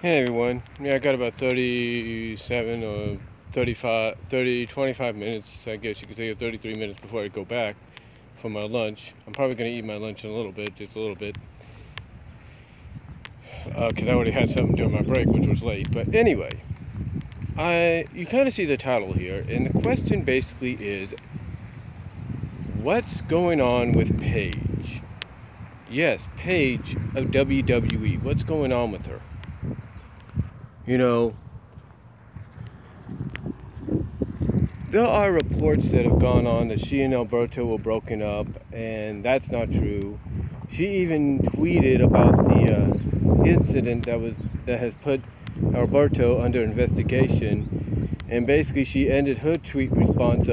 Hey everyone, yeah, I got about 37 or 25 minutes, I guess you could say, or 33 minutes before I go back for my lunch. I'm probably going to eat my lunch in a little bit, just a little bit, because I already had something during my break, which was late. But anyway, you kind of see the title here, and the question basically is, what's going on with Paige? Yes, Paige of WWE. What's going on with her? You know, there are reports that have gone on that she and Alberto were broken up, and that's not true. She even tweeted about the incident that has put Alberto under investigation, and basically she ended her tweet response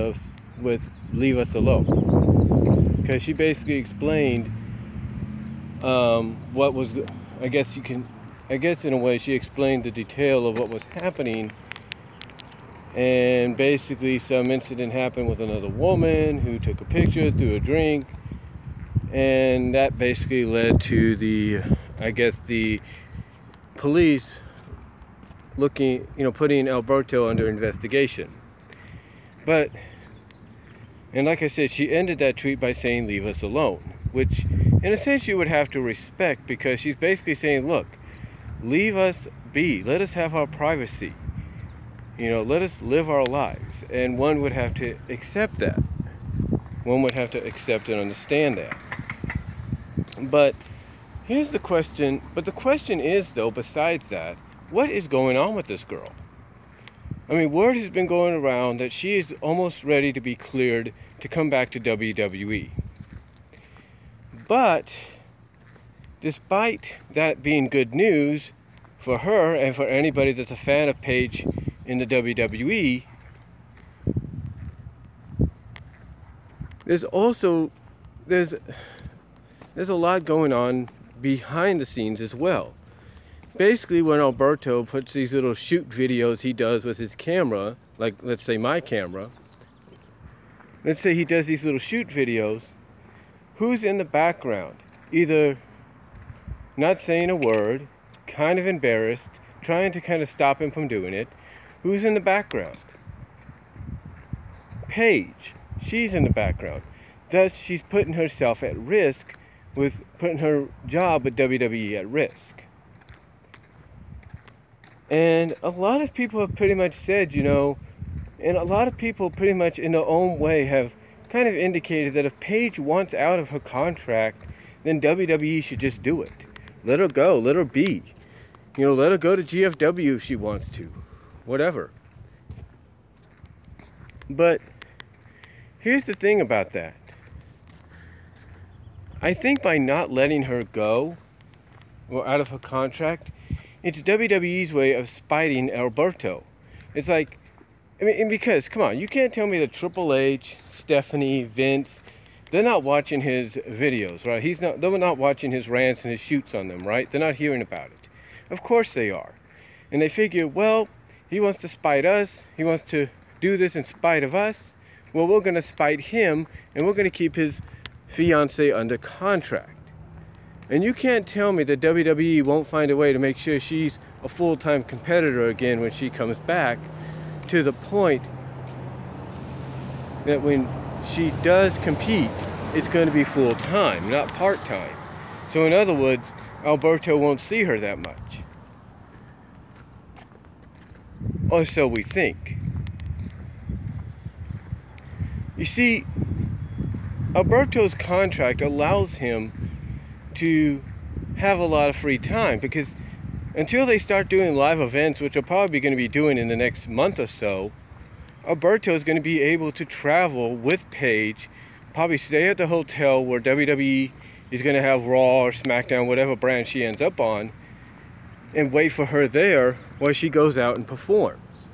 with "Leave us alone," because she basically explained what was. I guess in a way she explained the detail of what was happening. And basically some incident happened with another woman who took a picture, threw a drink, and that basically led to the police putting Alberto under investigation. And like I said, she ended that tweet by saying, "Leave us alone," which in a sense you would have to respect, because she's basically saying, look, leave us be, let us have our privacy. Let us live our lives. And one would have to accept that. One would have to accept and understand that. But here's the question. But the question is, though, besides that, what is going on with this girl? I mean, word has been going around that she is almost ready to be cleared to come back to WWE. But despite that being good news for her and for anybody that's a fan of Paige in the WWE, there's a lot going on behind the scenes as well. Basically, when Alberto puts these little shoot videos he does with his camera, like let's say my camera, let's say he does these little shoot videos, who's in the background? Either not saying a word, kind of embarrassed, trying to kind of stop him from doing it. Who's in the background? Paige. She's in the background. Thus, she's putting herself at risk, with putting her job at WWE at risk. And a lot of people have pretty much said, and a lot of people pretty much in their own way have kind of indicated that if Paige wants out of her contract, then WWE should just do it. Let her go. Let her be. Let her go to GFW if she wants to. Whatever. But here's the thing about that. I think by not letting her go, or out of her contract, it's WWE's way of spiting Alberto. It's like, because, come on, you can't tell me that Triple H, Stephanie, Vince, they're not watching his videos, right? They're not watching his rants and his shoots on them, right? They're not hearing about it. Of course they are. And they figure, well, he wants to spite us. He wants to do this in spite of us. Well, we're going to spite him, and we're going to keep his fiancée under contract. And you can't tell me that WWE won't find a way to make sure she's a full-time competitor again when she comes back, to the point that when she does compete, it's going to be full-time, not part-time. So in other words, Alberto won't see her that much. Or so we think. You see, Alberto's contract allows him to have a lot of free time, because until they start doing live events, which they're probably going to be doing in the next month or so, Alberto is going to be able to travel with Paige, probably stay at the hotel where WWE is going to have Raw or SmackDown, whatever brand she ends up on, and wait for her there while she goes out and performs.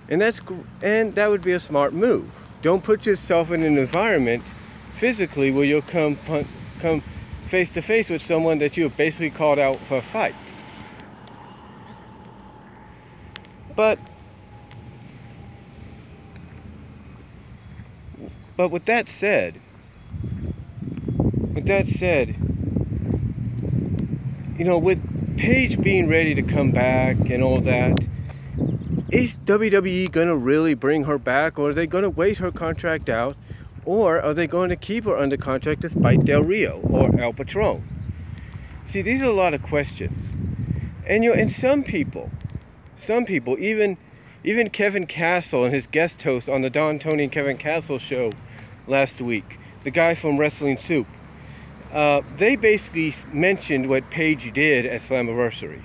And that would be a smart move. Don't put yourself in an environment physically where you'll come face to face with someone that you have basically called out for a fight. But with that said, with Paige being ready to come back and all that, is WWE going to really bring her back, or are they going to wait her contract out, or are they going to keep her under contract despite Del Rio or El Patron? See, these are a lot of questions. And and some people, even Kevin Castle and his guest host on the Don, Tony, and Kevin Castle show last week, the guy from Wrestling Soup, they basically mentioned what Paige did at Slammiversary.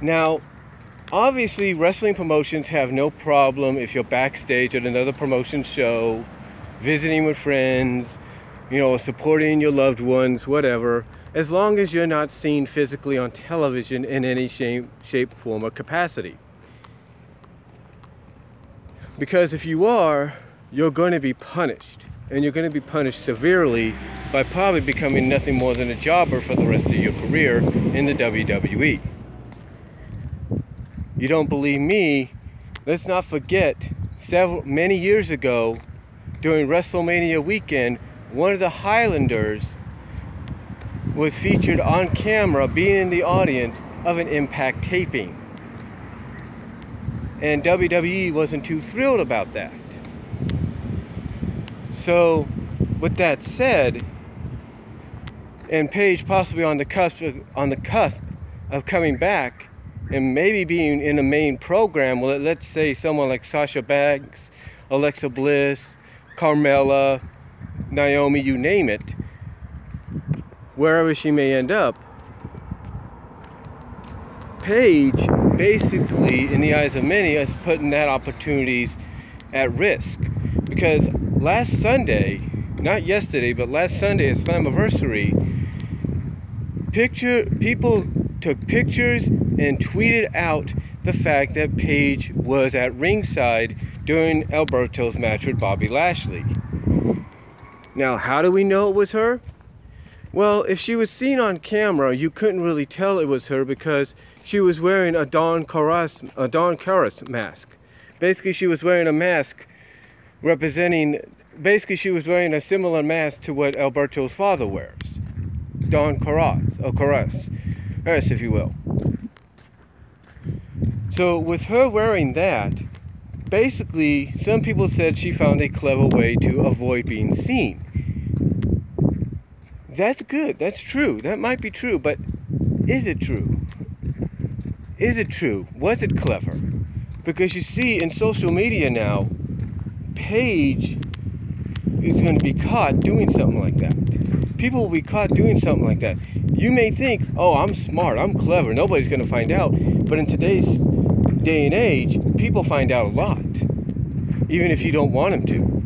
Now, obviously, wrestling promotions have no problem if you're backstage at another promotion show, visiting with friends, supporting your loved ones, whatever, as long as you're not seen physically on television in any shape, form, or capacity. Because if you are, you're going to be punished. And you're going to be punished severely by probably becoming nothing more than a jobber for the rest of your career in the WWE. You don't believe me? Let's not forget, many years ago, during WrestleMania weekend, one of the Highlanders was featured on camera being in the audience of an Impact taping. And WWE wasn't too thrilled about that. So, with that said, and Paige possibly on the cusp of coming back and maybe being in the main program, well, let's say someone like Sasha Banks, Alexa Bliss, Carmella, Naomi, you name it, wherever she may end up, Paige basically, in the eyes of many, is putting that opportunities at risk. Because last Sunday, not yesterday, but last Sunday at Slammiversary, people took pictures and tweeted out the fact that Paige was at ringside during Alberto's match with Bobby Lashley. Now, how do we know it was her? Well, if she was seen on camera, you couldn't really tell it was her because she was wearing a Don Callis mask. Basically, she was wearing a mask she was wearing a similar mask to what Alberto's father wears. Don Callis, if you will. So with her wearing that, basically, some people said she found a clever way to avoid being seen. That's good. That's true. That might be true, but is it true? Is it true? Was it clever? Because you see, in social media now, Paige is going to be caught doing something like that. People will be caught doing something like that. You may think, oh, I'm smart, I'm clever, nobody's going to find out. But in today's day and age, people find out a lot, even if you don't want them to.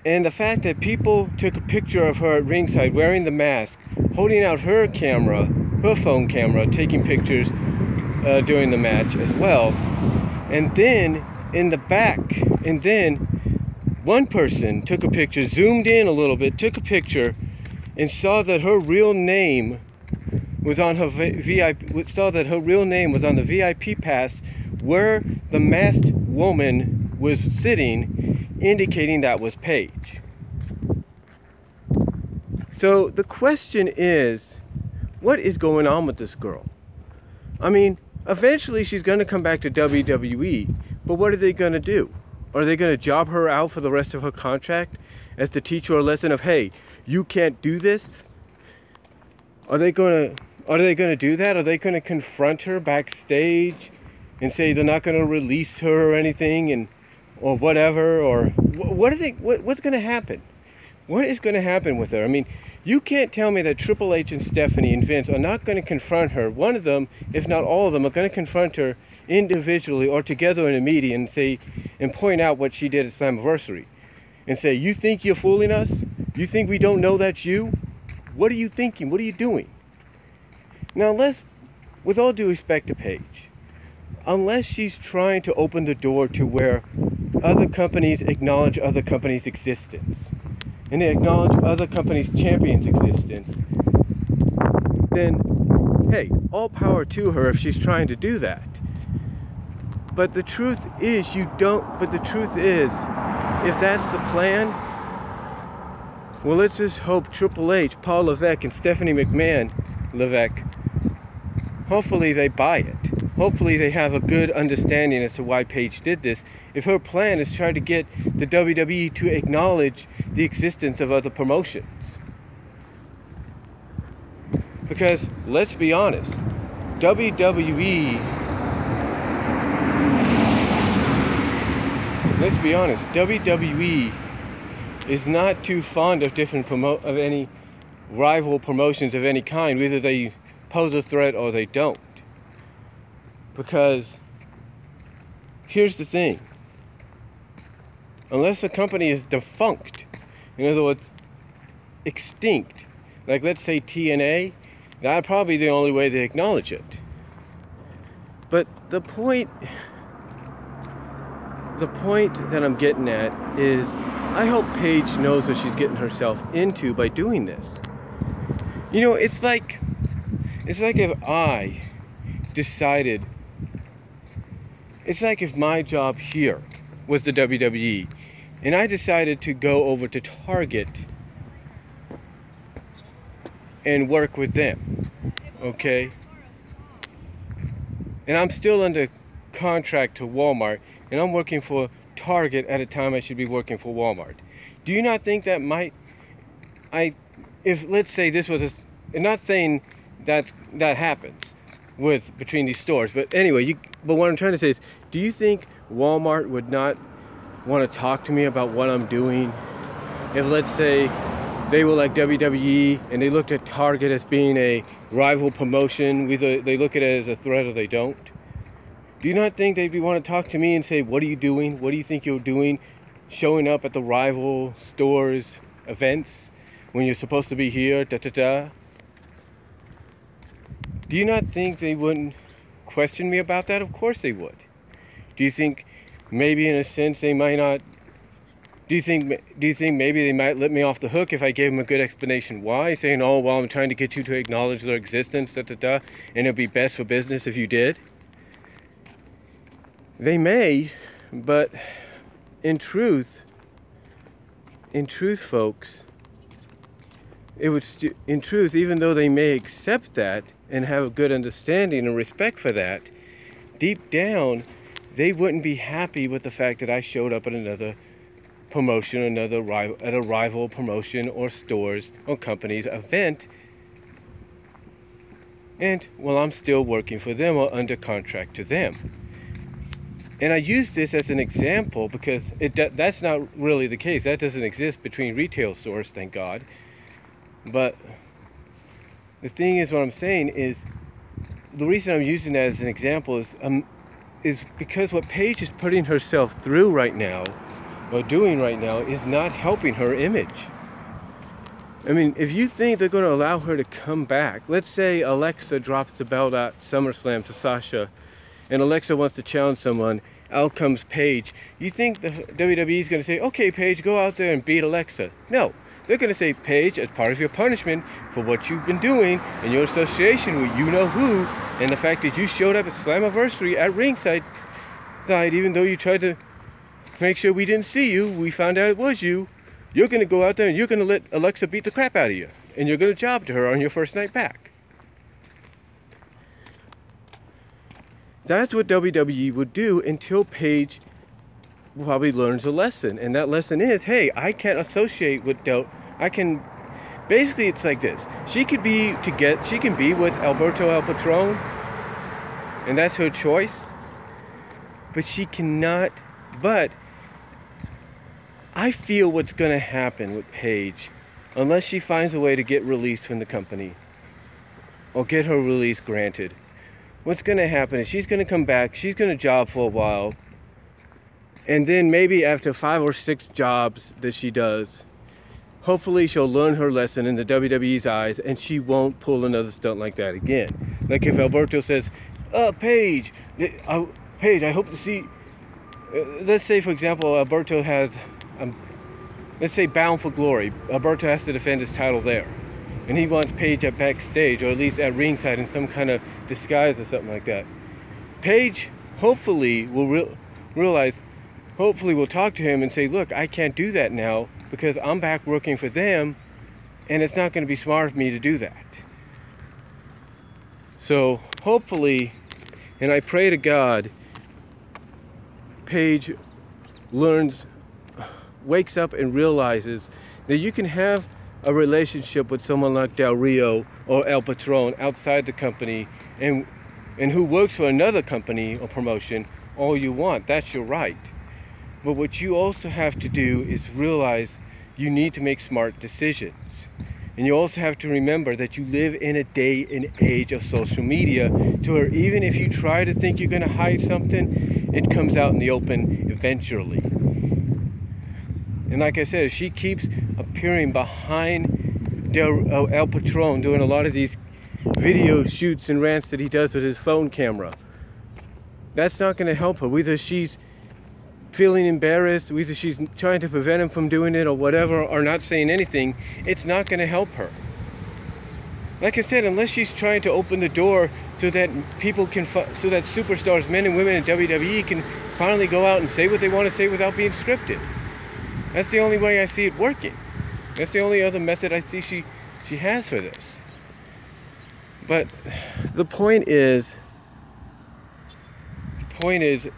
And the fact that people took a picture of her at ringside wearing the mask, holding out her camera, her phone camera, taking pictures during the match as well. And then in the back, and then one person took a picture, zoomed in a little bit, took a picture, and saw that her real name was on her VIP pass where the masked woman was sitting, indicating that was Paige. So the question is, what is going on with this girl? I mean, eventually she's going to come back to WWE, but what are they going to do? Are they going to job her out for the rest of her contract as to teach her a lesson of, hey, you can't do this? Are they going to do that? Are they going to confront her backstage and say they're not going to release her or anything, or whatever? Or what's going to happen? What is going to happen with her? I mean, you can't tell me that Triple H and Stephanie and Vince are not going to confront her. One of them, if not all of them, are going to confront her individually or together in a meeting and point out what she did at Slammiversary and say, you think you're fooling us? You think we don't know that's you? What are you thinking? What are you doing? Now, with all due respect to Paige, unless she's trying to open the door to where other companies acknowledge other companies' existence, and they acknowledge other companies' champions' existence, then, hey, all power to her if she's trying to do that. But the truth is, if that's the plan, well, let's just hope Triple H, Paul Levesque, and Stephanie McMahon Levesque hopefully they buy it. Hopefully they have a good understanding as to why Paige did this. If her plan is trying to get the WWE to acknowledge the existence of other promotions. Because, let's be honest, WWE is not too fond of any rival promotions of any kind, whether they pose a threat or they don't. Because here's the thing, unless a company is defunct, in other words, extinct, like let's say TNA, that's probably the only way they acknowledge it. But the point that I'm getting at is, I hope Paige knows what she's getting herself into by doing this. You know, it's like if I decided, it's like if my job here was the WWE and I decided to go over to Target and work with them, okay? And I'm still under contract to Walmart, and I'm working for Target at a time I should be working for Walmart. Do you not think that if let's say this was I'm not saying that happens between these stores, but anyway, but what I'm trying to say is, do you think Walmart would not want to talk to me about what I'm doing if, let's say, they were like WWE and they looked at Target as being a rival promotion, whether they look at it as a threat or they don't? Do you not think they'd want to talk to me and say, what are you doing? What do you think you're doing showing up at the rival stores events when you're supposed to be here, da-da-da? Do you not think they wouldn't question me about that? Of course they would. Do you think maybe in a sense they might not? Do you think maybe they might let me off the hook if I gave them a good explanation why? Saying, oh, well, I'm trying to get you to acknowledge their existence, da-da-da, and it'd be best for business if you did? They may, but in truth, folks, in truth, even though they may accept that and have a good understanding and respect for that, deep down, they wouldn't be happy with the fact that I showed up at another promotion, at a rival promotion or stores or company's event, and, well, I'm still working for them or under contract to them. And I use this as an example because that's not really the case. That doesn't exist between retail stores, thank God. But the thing is, what I'm saying is, the reason I'm using that as an example is because what Paige is putting herself through right now, or doing right now, is not helping her image. I mean, if you think they're going to allow her to come back, let's say Alexa drops the belt at SummerSlam to Sasha, and Alexa wants to challenge someone, out comes Paige. You think the WWE is going to say, okay, Paige, go out there and beat Alexa? No. They're going to say, Paige, as part of your punishment for what you've been doing and your association with you-know-who, and the fact that you showed up at Slammiversary at ringside, even though you tried to make sure we didn't see you, we found out it was you, you're going to go out there and you're going to let Alexa beat the crap out of you. And you're going to job to her on your first night back. That's what WWE would do until Paige probably learns a lesson. And that lesson is, hey, I can't associate with basically it's like this. She can be with Alberto El Patron, and that's her choice. But she cannot, but I feel what's going to happen with Paige, unless she finds a way to get released from the company or get her release granted, what's going to happen is she's going to come back, she's going to job for a while, and then maybe after 5 or 6 jobs that she does, hopefully she'll learn her lesson in the WWE's eyes, and she won't pull another stunt like that again. Like if Alberto says, Paige, I hope to see, let's say for example Alberto has, let's say Bound for Glory, Alberto has to defend his title there, and he wants Paige at backstage, or at least at ringside in some kind of disguise or something like that. Paige hopefully will realize, hopefully will talk to him and say, look, I can't do that now because I'm back working for them, and it's not going to be smart of me to do that. So hopefully, and I pray to God, Paige wakes up and realizes that you can have a relationship with someone like Del Rio or El Patron outside the company and who works for another company or promotion all you want. That's your right. But what you also have to do is realize you need to make smart decisions. And you also have to remember that you live in a day and age of social media to where even if you try to think you're going to hide something, it comes out in the open eventually. And like I said, if she keeps appearing behind El Patron doing a lot of these video shoots and rants that he does with his phone camera, that's not going to help her. Whether she's feeling embarrassed, whether she's trying to prevent him from doing it or whatever, or not saying anything, it's not going to help her. Like I said, unless she's trying to open the door so that people can, so that superstars, men and women in WWE can finally go out and say what they want to say without being scripted. That's the only way I see it working. That's the only other method I see she has for this. But the point is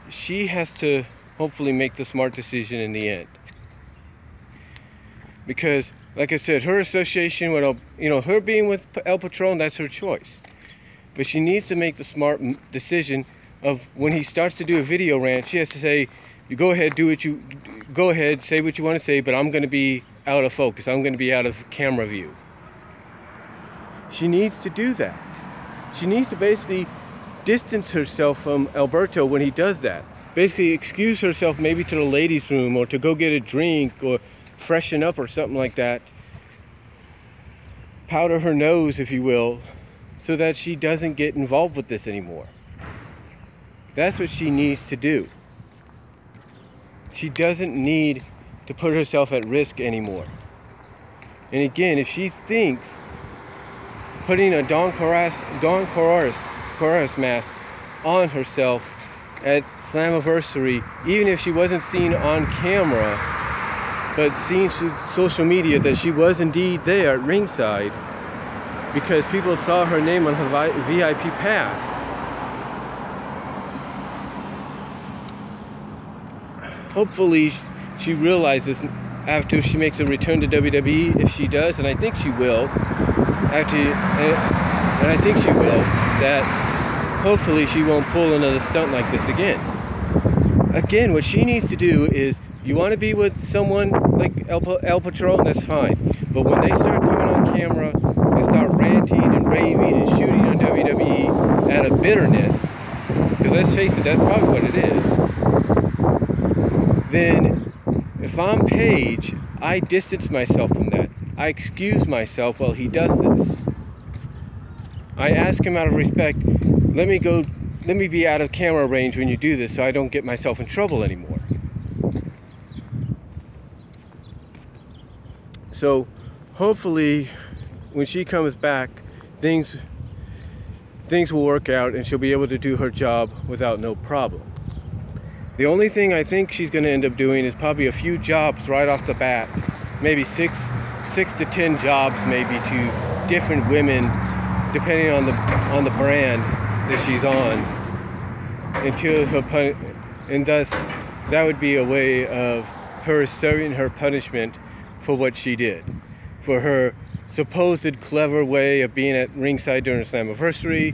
she has to hopefully make the smart decision in the end. Because, like I said, her association with, her being with El Patron, that's her choice. But she needs to make the smart decision of when he starts to do a video rant, she has to say, you go ahead, say what you want to say, but I'm going to be out of focus. I'm going to be out of camera view. She needs to do that. She needs to basically distance herself from Alberto when he does that. Basically excuse herself maybe to the ladies' room or to go get a drink or freshen up or something like that. Powder her nose, if you will, so that she doesn't get involved with this anymore. That's what she needs to do. She doesn't need to put herself at risk anymore. And again, if she thinks putting a Don Corraris mask on herself at Slammiversary, even if she wasn't seen on camera, but seen through social media that she was indeed there at ringside because people saw her name on her VIP pass. Hopefully she realizes after she makes a return to WWE, if she does, and I think she will, that hopefully she won't pull another stunt like this again. Again, what she needs to do is, you want to be with someone like El Patron, that's fine. But when they start coming on camera and start ranting and raving and shooting on WWE out of bitterness, because let's face it, that's probably what it is, then if I'm Paige, I distance myself from that. I excuse myself while he does this. I ask him out of respect, let me be out of camera range when you do this so I don't get myself in trouble anymore. So hopefully when she comes back, things will work out and she'll be able to do her job without no problem. The only thing I think she's going to end up doing is probably a few jobs right off the bat, maybe six to 10 jobs maybe to different women, depending on the brand that she's on, and thus that would be a way of her serving her punishment for what she did, for her supposed clever way of being at ringside during Slammiversary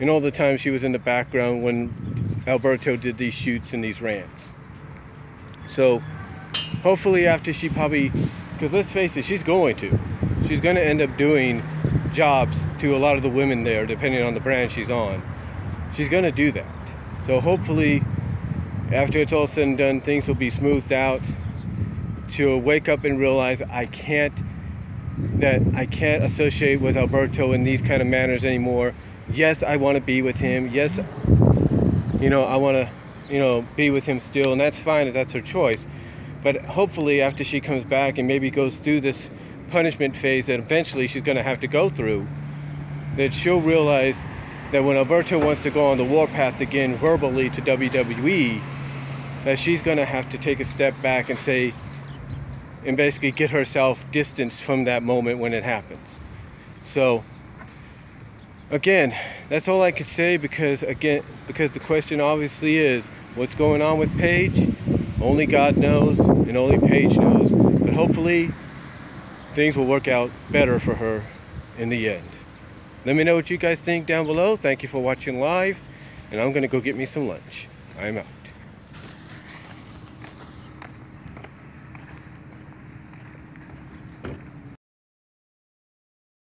and all the time she was in the background when Alberto did these shoots and these rants. So hopefully after she probably, because let's face it, she's going to end up doing jobs to a lot of the women there, depending on the brand she's on. She's going to do that. So hopefully after it's all said and done, things will be smoothed out. She'll wake up and realize I can't associate with Alberto in these kind of manners anymore. Yes, I want to be with him. Yes, I want to, be with him still, and that's fine if that's her choice. But hopefully after she comes back and maybe goes through this punishment phase that eventually she's going to have to go through, that she'll realize that when Alberto wants to go on the warpath again verbally to WWE, that she's going to have to take a step back and say, and basically get herself distanced from that moment when it happens. So again, that's all I could say, because the question obviously is, what's going on with Paige? Only God knows, and only Paige knows. But hopefully things will work out better for her in the end. Let me know what you guys think down below. Thank you for watching live, and I'm gonna go get me some lunch. I'm out.